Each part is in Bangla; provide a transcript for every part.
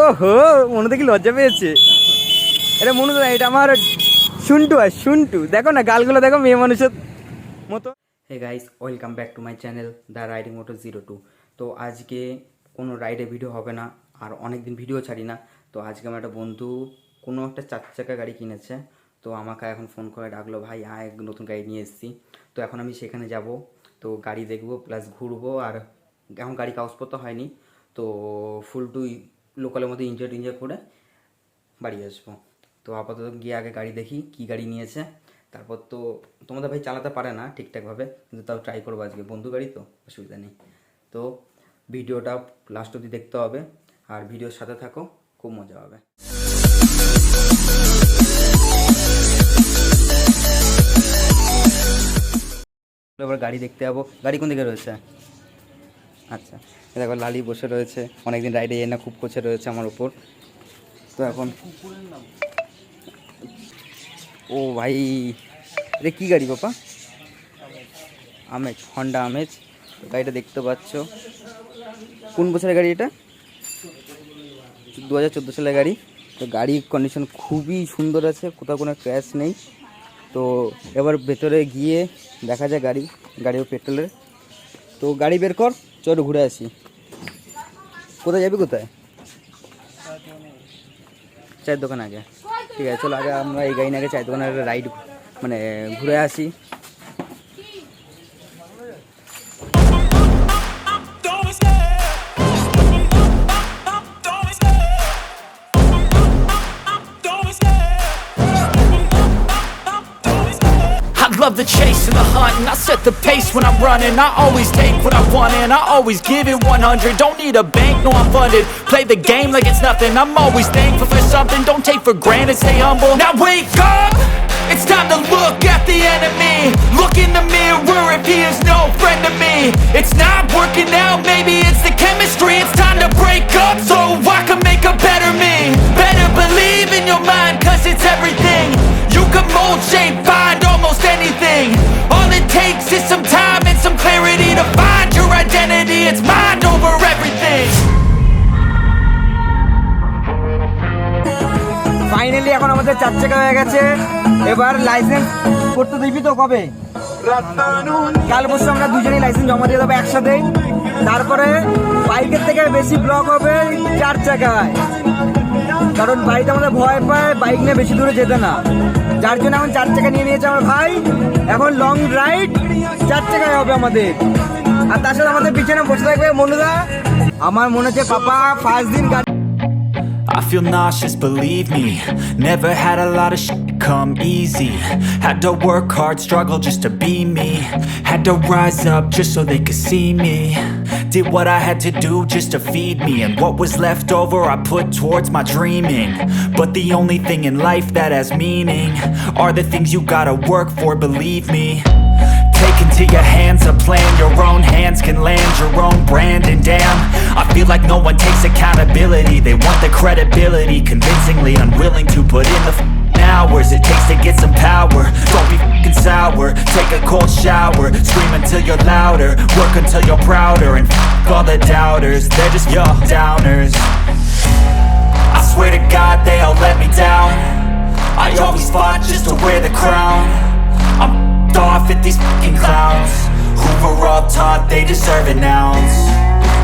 ওহো, মনে দেখি লজ্জা পেয়েছে। এটা মনে তো এটা আমার শুন্টু আর শুন্টু, দেখো না গালগুলো দেখো মেয়ে মানুষের মতো। Hey guys, welcome back to my channel the riding moto 02। তো আজকে কোনো রাইডে ভিডিও হবে না, আর অনেক দিন ভিডিও ছাড়ি না। তো আজকে আমার একটা বন্ধু কোনো একটা 4 চাকা গাড়ি কিনেছে, তো আমাকে এখন ফোন করে ডাকলো, ভাই আয় নতুন গাড়ি নিয়ে এসেছি। তো এখন আমি সেখানে যাব, তো গাড়ি দেখবো প্লাস ঘুরবো। আর এখন গাড়ি কাগজপত্র হয়নি, তো ফুল টু লোকালের মধ্যে ইনজয় করে বাড়ি আসবো। তো আপাতত গিয়ে আগে গাড়ি দেখি কী গাড়ি নিয়েছে, তারপর তো তোমাদের ভাই চালাতে পারে না ঠিকঠাকভাবে, কিন্তু তাও ট্রাই করবো আজকে, বন্ধু গাড়ি তো অসুবিধা নেই। তো ভিডিওটা লাস্ট অবধি দেখতে হবে, আর ভিডিওর সাথে থাকো, খুব মজা হবে। এবার গাড়ি দেখতে যাবো। গাড়ি কোন দিকে রয়েছে? আচ্ছা, দেখো লালি বসে রয়েছে, অনেকদিন রাইডে এনে খুব কোচে রয়েছে আমার উপর। তো এখন ও ভাই, এটা কী গাড়ি বাপা? আমেজ, হন্ডা আমেজ। গাড়িটা দেখতে পাচ্ছ, কোন বছরের গাড়ি এটা? 2014 সালের গাড়ি। তো গাড়ির কন্ডিশন খুবই সুন্দর আছে, কোথাও কোনো ক্র্যাশ নেই। তো এবার ভেতরে গিয়ে দেখা যায় গাড়িও পেট্রোলের। তো গাড়ি বের কর, চলো ঘুরে আসি। কোথায় যাবি, কোথায়? চায়ের দোকান আগে, ঠিক আছে চলো আগে আমরা এই গাড়ি আগে চায়ের দোকানের রাইড মানে ঘুরে আসি। Love the chase and the hunt, and I set the pace when I'm running. I always take what I want and I always give it 100. Don't need a bank, no I'm funded. Play the game like it's nothing. I'm always thankful for something. Don't take for granted, stay humble. Now wake up, it's time to look at the enemy. Look in the mirror if he is no friend to me. It's not working out, maybe it's the chemistry. It's time to break up so I can make a better me. Better believe in your mind, cause it's everything. You can mold, shape, find almost anything. All it takes is some time and some clarity to find your identity. It's mind over everything. Finally এখন আমাদের 4 চাকা হয়ে গেছে। এবার লাইসেন্স করতে দিবি তো কবে? কাল বসে আমরা দুজনেই লাইসেন্স জমা দিয়ে দেবো একসাথে। তারপরে বাইকের থেকে বেশি ব্লগ হবে 4 চাকায়, কারণ বাড়িতে আমাদের ভয় পায় বাইক নিয়ে বেশি দূরে যেতে না, যার জন্য এখন 4 চাকা নিয়ে নিয়েছে আমার ভাই। এখন লং রাইড 4 চাকায় হবে আমাদের। আর তার সাথে আমাদের পিছনে বসে থাকবে মনুদা। আমার মনে হচ্ছে পাপা 5 দিন গাড়ি। I feel nauseous, believe me. Never had a lot of shit come easy. Had to work hard, struggle just to be me. Had to rise up just so they could see me. Did what I had to do just to feed me, and what was left over I put towards my dreaming. But the only thing in life that has meaning are the things you gotta work for, believe me. Take into your hands a plan, your own hands can land your own brand. And damn, I feel like no one takes accountability. They want the credibility, convincingly unwilling to put in the hours it takes to get some power. Don't be f***ing sour, take a cold shower. Scream until you're louder, work until you're prouder. And f*** all the doubters, they're just your downers. I swear to God they all let me down. I always fought just to wear the crown. I'm off at these fucking clowns who were all taught they deserve an ounce.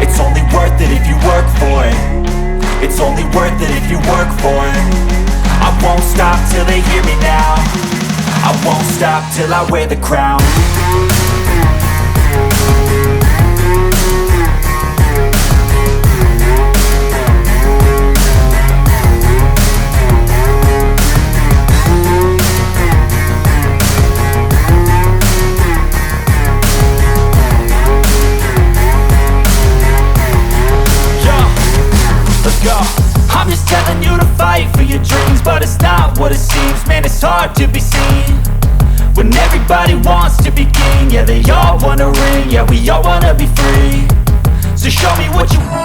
It's only worth it if you work for it. It's only worth it if you work for it. I won't stop till they hear me now. I won't stop till I wear the crown. I'm just telling you to fight for your dreams, but it's not what it seems. Man, it's hard to be seen when everybody wants to be king. Yeah, they all wanna ring, yeah, we all wanna be free. So show me what you want.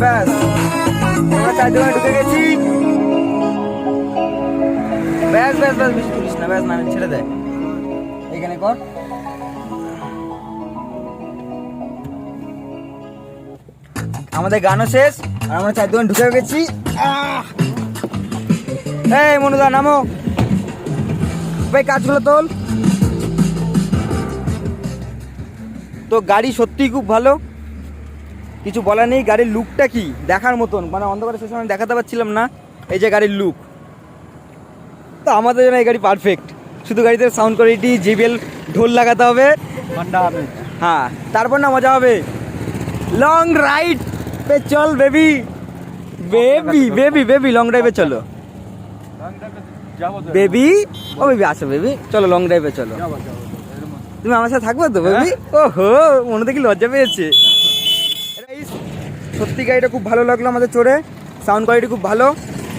ব্যাস চায়ের দোকানে ঢুকে গেছি। ব্যাস ব্যাস ব্যাস, বেশি তুলিস না, ব্যাস নামে ছেড়ে দেয়, এখানে কর। আমাদের গানও শেষ আর আমরা চায়ের দোকানে ঢুকে গেছি। এই মনুদা নামো ভাই, কাজগুলো তোল। তো গাড়ি সত্যিই খুব ভালো, কিছু বলার নেই। গাড়ির লুকটা কি দেখার মতন, মানে অন্ধকারে সে সময় দেখাতে পারছিলাম না। এই যে গাড়ির লুক, তো আমাদের জন্য এই গাড়ি পারফেক্ট। শুধু গাড়িতে সাউন্ড কোয়ালিটি, জিবিএল ঢোল লাগাতে হবে, হ্যাঁ, তারপর না মজা হবে। লং রাইড पे चल baby baby baby baby long drive पे चलो बेबी ओ बेबी আসো বেবি, চলো লং ড্রাইভে চলো। তুমি আমার সাথে থাকবে তো বেবি? ওহো, মনে দেখি লজ্জা পেয়েছে। সত্যি গাড়িটা খুব ভালো লাগলো আমাদের চড়ে, সাউন্ড কোয়ালিটি খুব ভালো।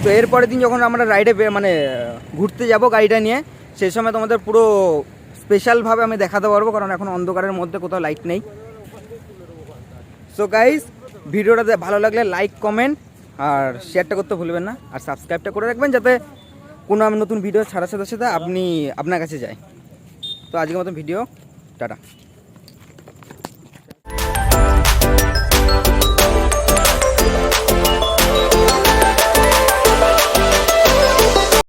তো এরপরের দিন যখন আমরা রাইডে মানে ঘুরতে যাব গাড়িটা নিয়ে, সেই সময় তোমাদের পুরো স্পেশালভাবে আমি দেখাতে পারবো, কারণ এখন অন্ধকারের মধ্যে কোথাও লাইট নেই। সো গাইস, ভিডিওটা ভালো লাগলে লাইক, কমেন্ট আর শেয়ারটা করতে ভুলবেন না, আর সাবস্ক্রাইবটা করে রাখবেন যাতে কোনো আমি নতুন ভিডিও ছাড়ার সাথে সাথে আপনার কাছে যায়। তো আজকের মতন ভিডিও, টাটা।